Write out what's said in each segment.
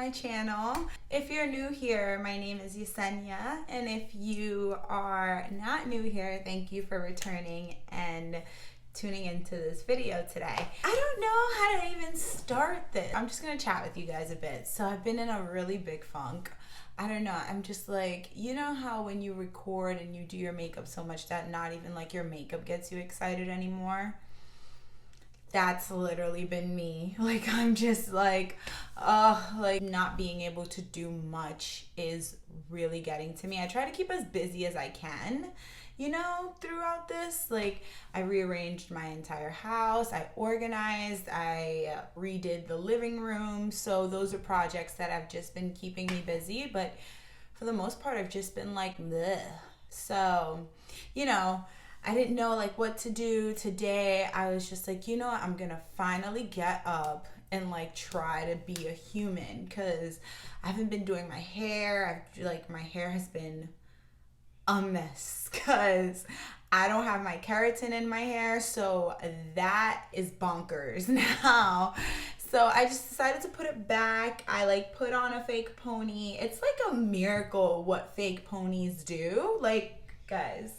my channel. If you're new here, my name is Yesenia, and if you are not new here, thank you for returning and tuning into this video today. I don't know how to even start this. I'm just gonna chat with you guys a bit. So I've been in a really big funk. I don't know, I'm just like, you know how when you record and you do your makeup so much that not even like your makeup gets you excited anymore? That's literally been me. Like, I'm just like not being able to do much is really getting to me. I try to keep as busy as I can, you know, throughout this. Like, I rearranged my entire house, I organized, I redid the living room. So those are projects that have just been keeping me busy, but for the most part, I've just been like, bleh. So, you know, I didn't know like what to do today. I was just like, you know what, I'm gonna finally get up and like try to be a human, because I haven't been doing my hair. My hair has been a mess because I don't have my keratin in my hair, so that is bonkers now. So I just decided to put it back. I like put on a fake pony. It's like a miracle what fake ponies do. Like, guys,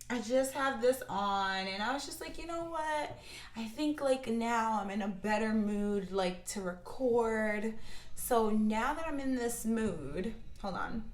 I just have this on and I was just like, you know what? I think like now I'm in a better mood like to record. So now that I'm in this mood, hold on.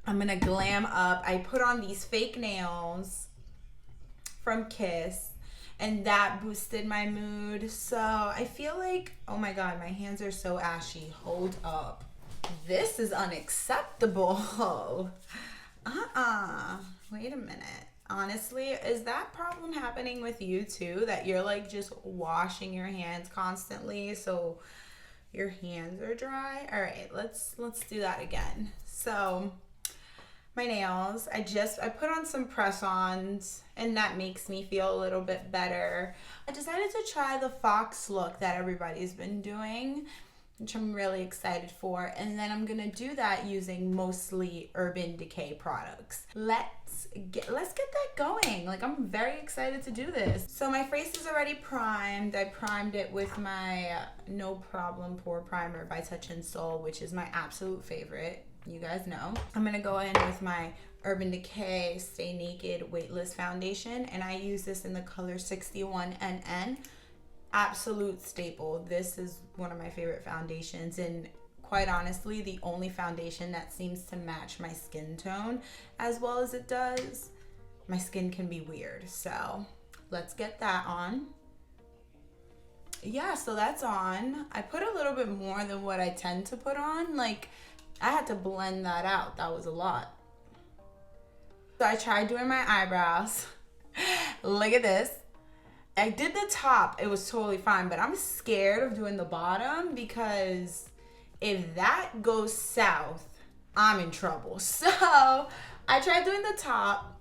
I'm gonna glam up. I put on these fake nails from Kiss and that boosted my mood. So I feel like, oh my God, my hands are so ashy. Hold up. This is unacceptable. Wait a minute. Honestly, is that problem happening with you too? That you're like just washing your hands constantly so your hands are dry? All right, let's do that again. So my nails, I put on some press-ons and that makes me feel a little bit better. I decided to try the Fox look that everybody's been doing, which I'm really excited for. And then I'm gonna do that using mostly Urban Decay products. Let's get that going. Like, I'm very excited to do this. So my face is already primed. I primed it with my No Problem Pore Primer by Touch in Sol, which is my absolute favorite. You guys know. I'm gonna go in with my Urban Decay Stay Naked Weightless Foundation, and I use this in the color 61NN. Absolute staple. This is one of my favorite foundations, and quite honestly, the only foundation that seems to match my skin tone as well as it does. My skin can be weird, so let's get that on. Yeah, so that's on. I put a little bit more than what I tend to put on. Like, I had to blend that out. That was a lot. So I tried doing my eyebrows. Look at this. I did the top, it was totally fine, but I'm scared of doing the bottom because if that goes south, I'm in trouble. So I tried doing the top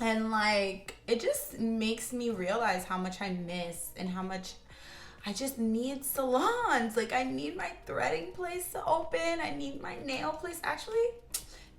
and like, it just makes me realize how much I miss and how much I just need salons. Like, I need my threading place to open. I need my nail place. Actually,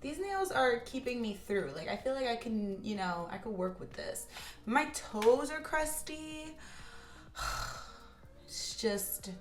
these nails are keeping me through. Like, I feel like I can, you know, I could work with this. My toes are crusty. It's just,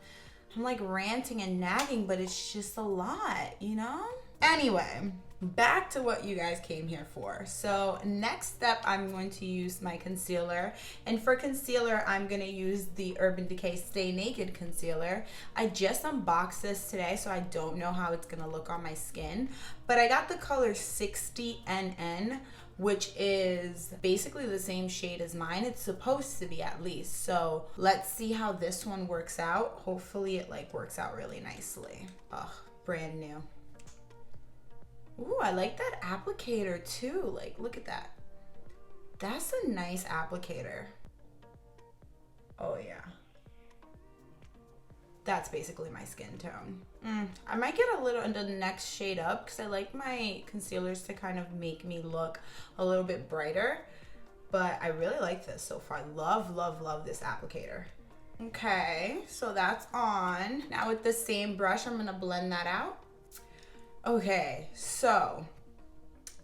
I'm like ranting and nagging, but it's just a lot, you know? Anyway, back to what you guys came here for. So next step, I'm going to use my concealer. And for concealer, I'm going to use the Urban Decay Stay Naked Concealer. I just unboxed this today, so I don't know how it's going to look on my skin. But I got the color 60NN, which is basically the same shade as mine. It's supposed to be, at least. So let's see how this one works out. Hopefully it like works out really nicely. Ugh, brand new. Ooh, I like that applicator too. Like, look at that. That's a nice applicator. Oh yeah. That's basically my skin tone. I might get a little into the next shade up because I like my concealers to kind of make me look a little bit brighter. But I really like this so far. Love, love, love this applicator. Okay, so that's on. Now with the same brush, I'm gonna blend that out. Okay, so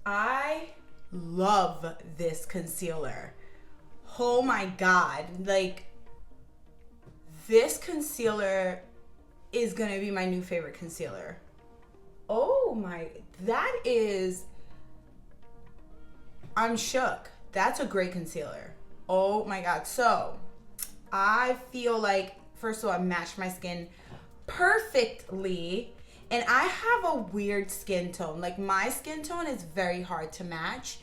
I love this concealer. Oh my God, like This concealer is gonna be my new favorite concealer. Oh my, that is, I'm shook. That's a great concealer. Oh my God. So I feel like, first of all, I matched my skin perfectly. And I have a weird skin tone. Like, my skin tone is very hard to match.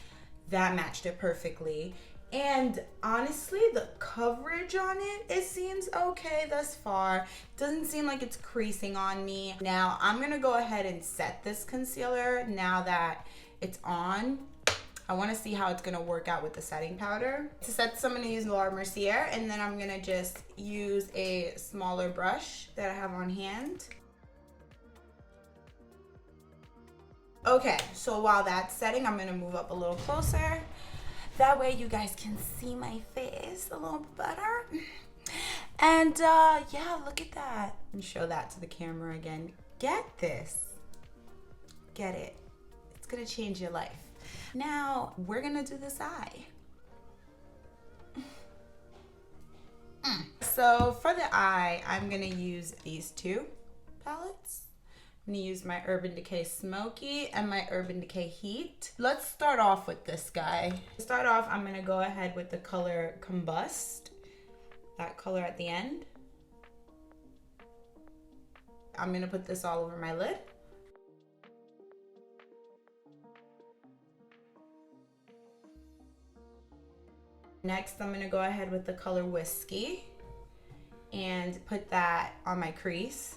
That matched it perfectly. And honestly, the coverage on it seems okay thus far. Doesn't seem like it's creasing on me. Now, I'm gonna go ahead and set this concealer now that it's on. I wanna see how it's gonna work out with the setting powder. To set this, I'm gonna use Mercier, and then I'm gonna just use a smaller brush that I have on hand. Okay, so while that's setting, I'm gonna move up a little closer. That way you guys can see my face a little better. And yeah, look at that. And show that to the camera again. Get this. Get it. It's gonna change your life. Now, we're gonna do this eye. So for the eye, I'm gonna use these two palettes. I'm gonna use my Urban Decay Smoky and my Urban Decay Heat. Let's start off with this guy. To start off, I'm gonna go ahead with the color Combust, that color at the end. I'm gonna put this all over my lid. Next, I'm gonna go ahead with the color Whiskey and put that on my crease.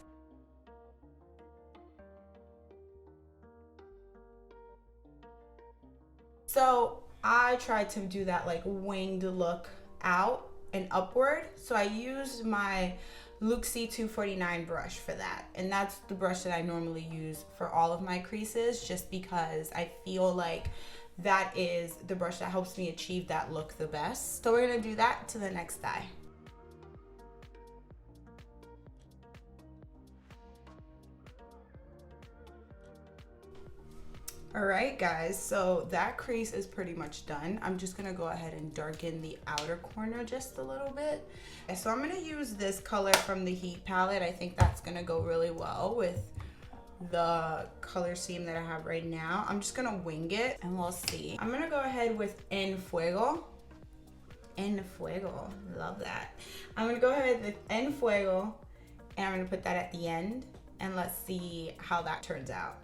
So I tried to do that like winged look out and upward. So I used my Luxie 249 brush for that. And that's the brush that I normally use for all of my creases, just because I feel like that is the brush that helps me achieve that look the best. So we're gonna do that to the next eye. All right, guys, so that crease is pretty much done. I'm just gonna go ahead and darken the outer corner just a little bit. So I'm gonna use this color from the Heat palette. I think that's gonna go really well with the color scheme that I have right now. I'm just gonna wing it and we'll see. I'm gonna go ahead with En Fuego. En Fuego, love that. I'm gonna go ahead with En Fuego and I'm gonna put that at the end and let's see how that turns out.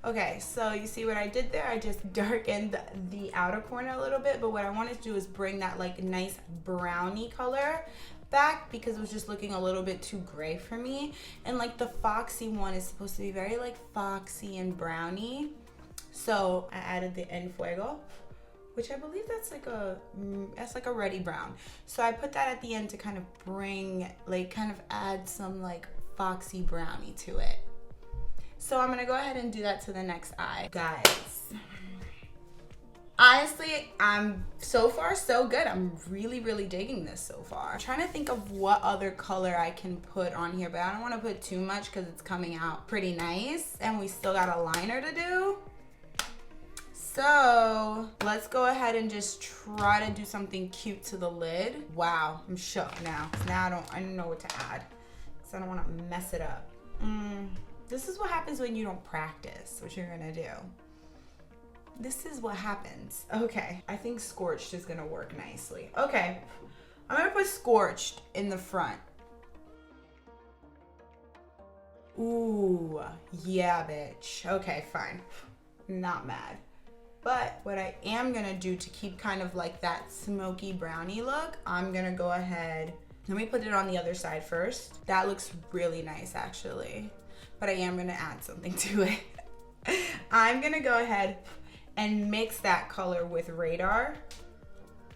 Okay, so you see what I did there? I just darkened the outer corner a little bit, but what I wanted to do is bring that like nice brownie color back because it was just looking a little bit too gray for me. And like the Foxy one is supposed to be very like foxy and browny. So I added the En Fuego, which I believe that's like a ready brown. So I put that at the end to kind of bring, like kind of add some like foxy brownie to it. So I'm gonna go ahead and do that to the next eye. Guys, honestly, so far so good. I'm really, really digging this so far. I'm trying to think of what other color I can put on here, but I don't wanna put too much because it's coming out pretty nice and we still got a liner to do. So let's go ahead and just try to do something cute to the lid. Wow, I'm shook now. Now I don't know what to add because I don't wanna mess it up. This is what happens when you don't practice what you're gonna do. This is what happens. Okay, I think Scorched is gonna work nicely. Okay, I'm gonna put Scorched in the front. Ooh, yeah, bitch. Okay, fine. Not mad. But what I am gonna do to keep kind of like that smoky brownie look, I'm gonna go ahead, let me put it on the other side first. That looks really nice actually. But I am gonna add something to it. I'm gonna go ahead and mix that color with Radar.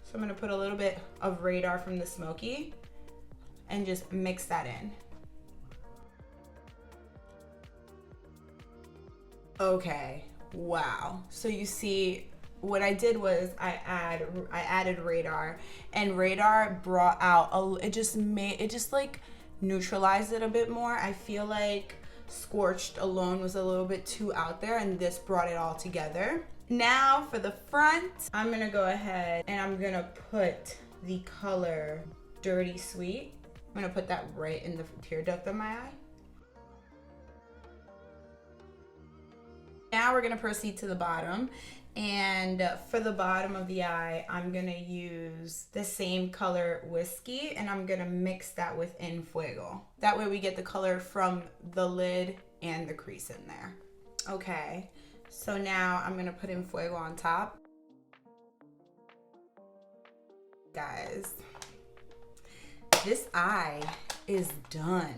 So I'm gonna put a little bit of Radar from the Smoky and just mix that in. Okay, wow. So you see, what I did was I added Radar, and Radar brought out, it just like neutralized it a bit more. I feel like Scorched alone was a little bit too out there and this brought it all together. Now for the front, I'm gonna go ahead and I'm gonna put the color Dirty Sweet. I'm gonna put that right in the tear duct of my eye. Now we're gonna proceed to the bottom. And for the bottom of the eye, I'm gonna use the same color Whiskey, and I'm gonna mix that with En Fuego. That way we get the color from the lid and the crease in there. Okay, so now I'm gonna put En Fuego on top. Guys, this eye is done.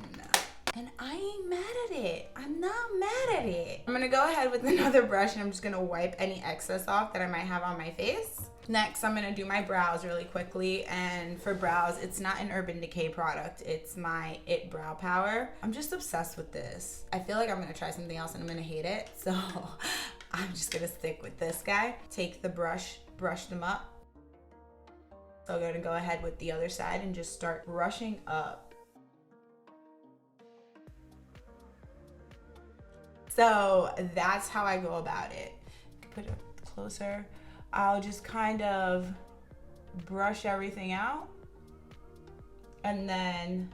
And I ain't mad at it. I'm not mad at it. I'm gonna go ahead with another brush and I'm just gonna wipe any excess off that I might have on my face. Next, I'm gonna do my brows really quickly. And for brows, it's not an Urban Decay product. It's my It Brow Power. I'm just obsessed with this. I feel like I'm gonna try something else and I'm gonna hate it. So I'm just gonna stick with this guy. Take the brush, brush them up. So I'm gonna go ahead with the other side and just start brushing up. So that's how I go about it. Put it closer. I'll just kind of brush everything out and then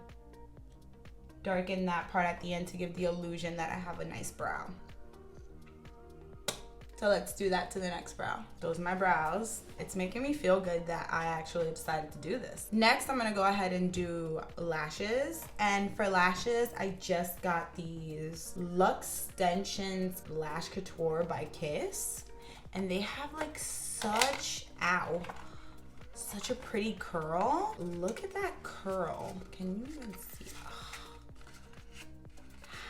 darken that part at the end to give the illusion that I have a nice brow. So let's do that to the next brow. Those are my brows. It's making me feel good that I actually decided to do this. Next, I'm gonna go ahead and do lashes. And for lashes, I just got these Luxe Extensions Lash Couture by Kiss. And they have like such a pretty curl. Look at that curl. Can you even see? Oh,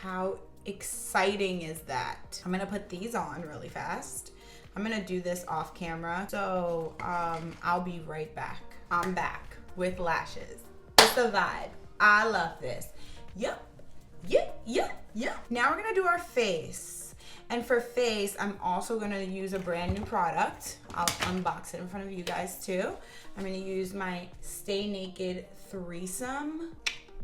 how exciting is that? I'm gonna put these on really fast. I'm gonna do this off camera. So I'll be right back. I'm back with lashes. It's a vibe. I love this. Yep. Now we're gonna do our face. And for face, I'm also gonna use a brand new product. I'll unbox it in front of you guys too. I'm gonna use my Stay Naked Threesome.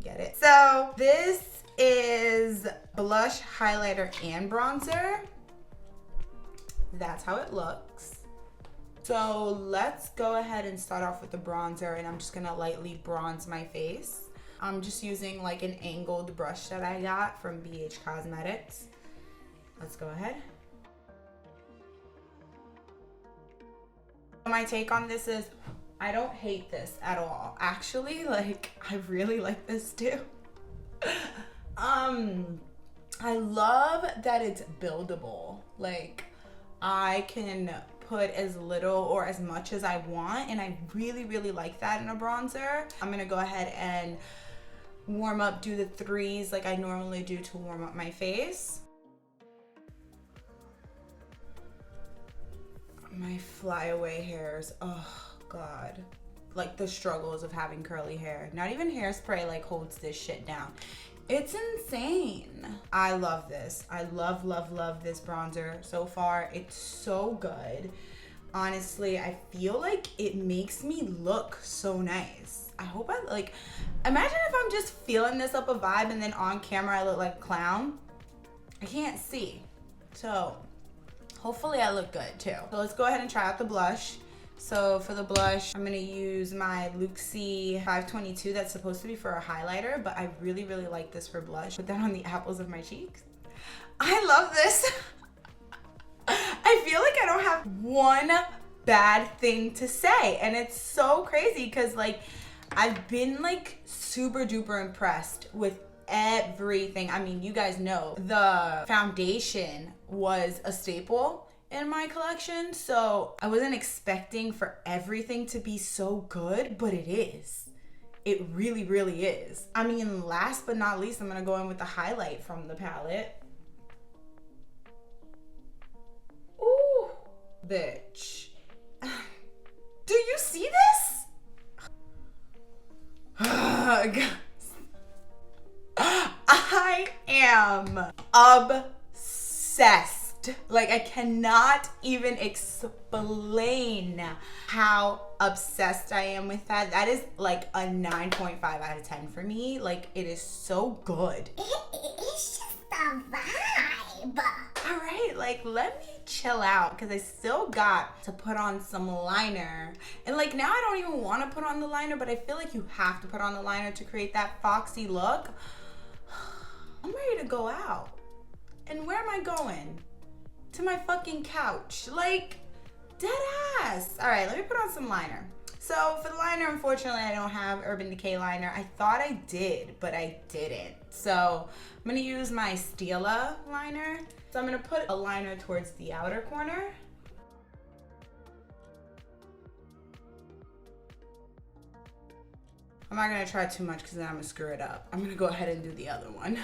Get it? So this is blush, highlighter, and bronzer. That's how it looks. So let's go ahead and start off with the bronzer, and I'm just gonna lightly bronze my face. I'm just using like an angled brush that I got from BH Cosmetics. Let's go ahead. My take on this is, I don't hate this at all. Actually, like, I really like this too. I love that it's buildable. Like, I can put as little or as much as I want, and I really like that in a bronzer. I'm gonna go ahead and warm up, do the threes like I normally do to warm up my face. My flyaway hairs, oh God. Like the struggles of having curly hair. Not even hairspray like holds this shit down. It's insane. I love this. I love this bronzer so far. It's so good. Honestly, I feel like it makes me look so nice. I hope I like, imagine if I'm just feeling this up a vibe and then on camera I look like a clown. I can't see. So hopefully I look good too. So let's go ahead and try out the blush. So for the blush, I'm gonna use my Luxie 522 that's supposed to be for a highlighter, but I really like this for blush. Put that on the apples of my cheeks. I love this. I feel like I don't have one bad thing to say, and it's so crazy because like I've been like super duper impressed with everything. I mean, you guys know the foundation was a staple in my collection, so I wasn't expecting for everything to be so good, but it is. It really is. I mean, last but not least, I'm gonna go in with the highlight from the palette. Ooh, bitch. Do you see this? Guys, I am obsessed. Like, I cannot even explain how obsessed I am with that. That is like a 9.5 out of 10 for me. Like, it is so good. It's just a vibe. All right, like, let me chill out because I still got to put on some liner. And like now I don't even want to put on the liner, but I feel like you have to put on the liner to create that foxy look. I'm ready to go out. And where am I going? To my fucking couch. Like, dead ass. All right, let me put on some liner. So for the liner, unfortunately, I don't have Urban Decay liner. I thought I did, but I didn't. So I'm gonna use my Stila liner. So I'm gonna put a liner towards the outer corner. I'm not gonna try too much because then I'm gonna screw it up. I'm gonna go ahead and do the other one.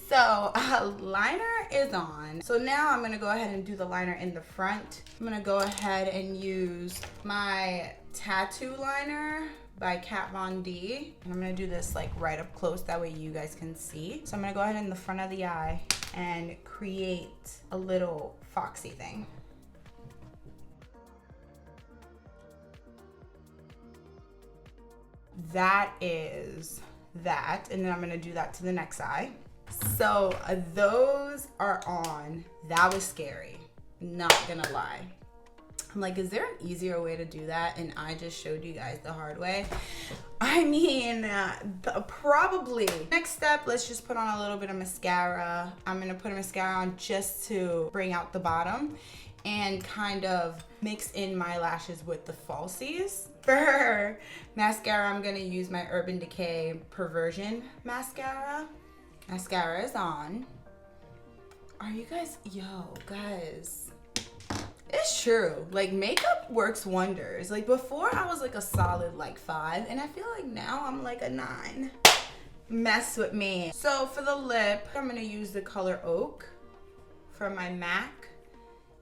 So liner is on. So now I'm gonna go ahead and do the liner in the front. I'm gonna go ahead and use my tattoo liner by Kat Von D. And I'm gonna do this like right up close, that way you guys can see. So I'm gonna go ahead in the front of the eye and create a little foxy thing. That is that. And then I'm gonna do that to the next eye. So those are on. That was scary, not gonna lie. I'm like, is there an easier way to do that? And I just showed you guys the hard way. I mean, probably. Next step, let's just put on a little bit of mascara. I'm gonna put a mascara on just to bring out the bottom and kind of mix in my lashes with the falsies. For mascara, I'm gonna use my Urban Decay Perversion mascara. Mascara is on. Are you guys, yo, guys. It's true, like makeup works wonders. Like before I was like a solid like 5 and I feel like now I'm like a 9. Mess with me. So for the lip, I'm gonna use the color Oak for my MAC.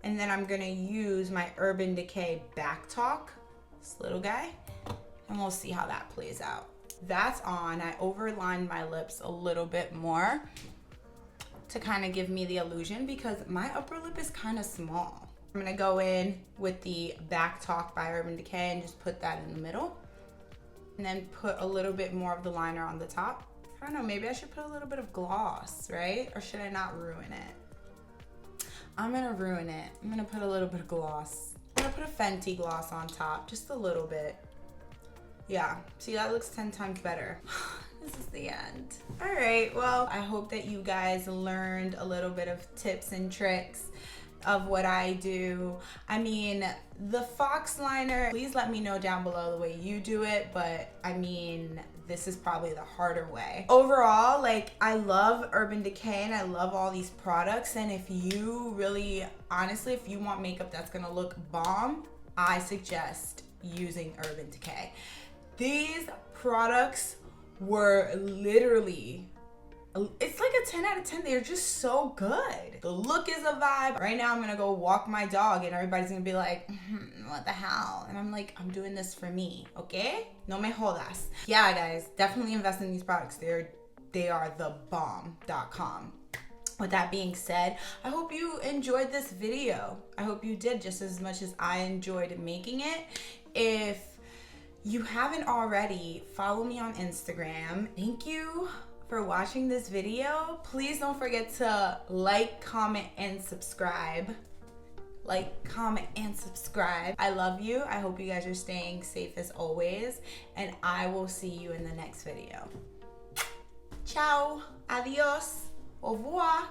And then I'm gonna use my Urban Decay Back Talk, this little guy. And we'll see how that plays out. That's on. I overlined my lips a little bit more to kind of give me the illusion because my upper lip is kind of small. I'm gonna go in with the Back Talk by Urban Decay and just put that in the middle. And then put a little bit more of the liner on the top. I don't know, maybe I should put a little bit of gloss, right? Or should I not ruin it? I'm gonna ruin it. I'm gonna put a little bit of gloss. I'm gonna put a Fenty gloss on top, just a little bit. Yeah, see, that looks 10 times better. This is the end. All right, well, I hope that you guys learned a little bit of tips and tricks of what I do. I mean, the Fox liner, please let me know down below the way you do it, but I mean, this is probably the harder way. Overall, like, I love Urban Decay and I love all these products, and if you really, honestly, if you want makeup that's gonna look bomb, I suggest using Urban Decay. These products were literally, it's like a 10 out of 10. They're just so good. The look is a vibe. Right now I'm gonna go walk my dog and everybody's gonna be like, what the hell? And I'm like, I'm doing this for me, okay? No me jodas. Yeah, guys, definitely invest in these products. They are the bomb.com. With that being said, I hope you enjoyed this video. I hope you did just as much as I enjoyed making it. If you haven't already, follow me on Instagram. Thank you for watching this video. Please don't forget to like, comment, and subscribe. Like, comment, and subscribe. I love you. I hope you guys are staying safe as always. And I will see you in the next video. Ciao. Adios. Au revoir.